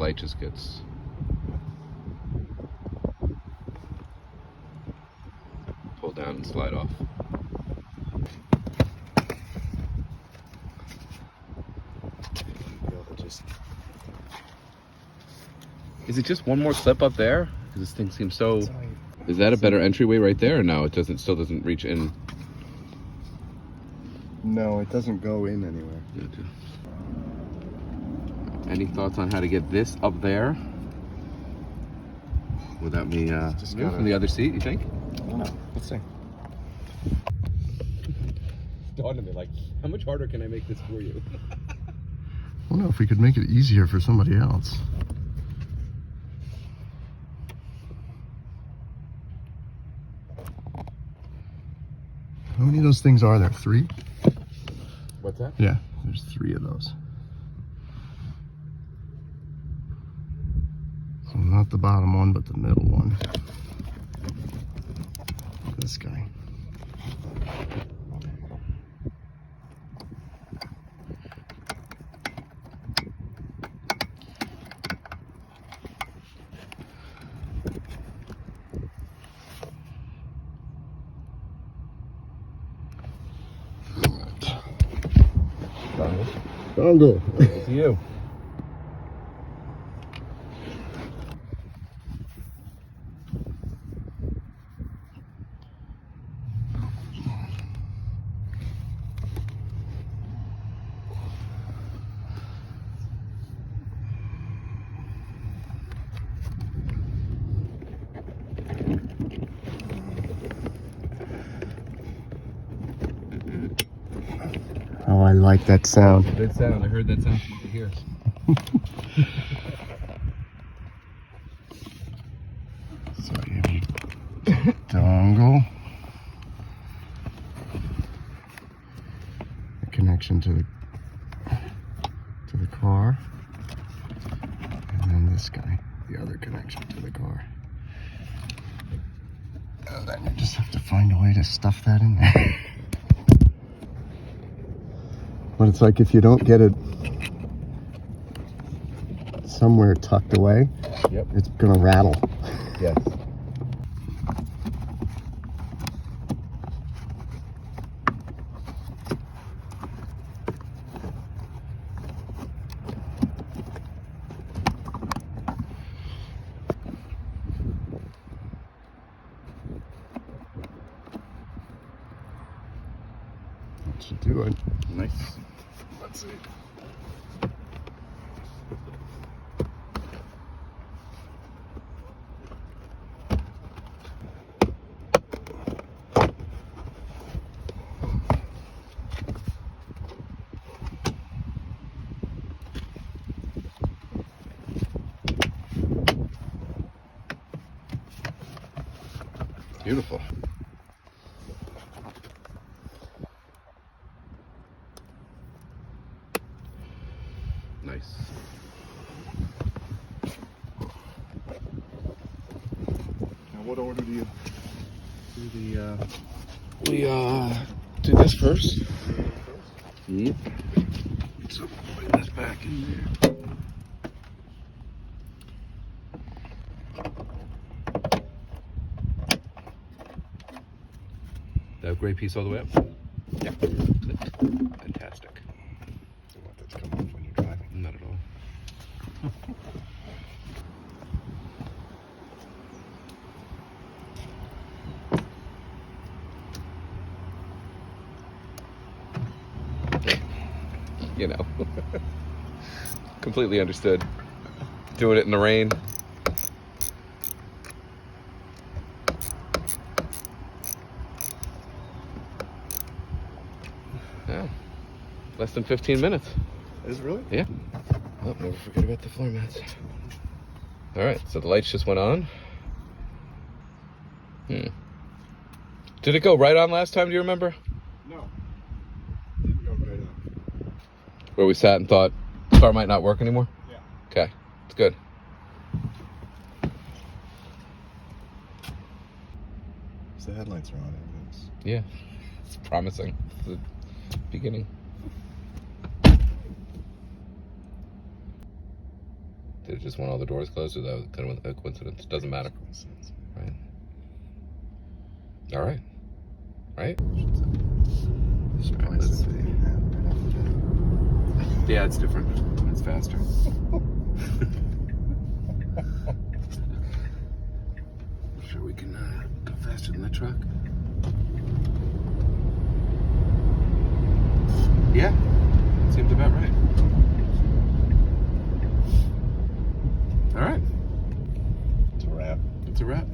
light just gets... pull down and slide off. Is it just one more clip up there? Because this thing seems so... Is that a better entryway right there, or no? It doesn't. Still doesn't reach in. No, it doesn't go in anywhere. Any thoughts on how to get this up there without me from the other seat? You think? I don't know. Let's see. Dawned on me, like, how much harder can I make this for you? I don't know if we could make it easier for somebody else. How many of those things are there? 3? What's that? Yeah, there's 3 of those. So not the bottom one, but the middle one. This guy. Dongle. It's you. Oh, I like that sound. Good sound. I heard that sound from over here. So you need dongle, the connection to the car, and then this guy, the other connection to the car. And then you just have to find a way to stuff that in there. But it's like if you don't get it somewhere tucked away, Yep. it's gonna rattle. Yes. That should do it. Nice. Let's see. Beautiful. Nice. Now, what order do you Do the we do this first. Yep. So put this back in there. That gray piece all the way up? Yeah. Fantastic. don't want that to come off when you're driving? Not at all. You know. Completely understood. Doing it in the rain. Yeah. Less than 15 minutes. Is it really? Yeah. Oh, never forget about the floor mats. All right, so the lights just went on. Did it go right on last time, do you remember? No. Didn't go right on. Where we sat and thought the car might not work anymore? Yeah. Okay, it's good. So the headlights are on. Everything's... Yeah, it's promising. It's the beginning. Did it just want all the doors closed, or that was kind of a coincidence? Doesn't matter. Right. All right. Right? Yeah, it's different. It's faster. Sure we can go faster than the truck. Yeah, seems about right. All right. It's a wrap. It's a wrap.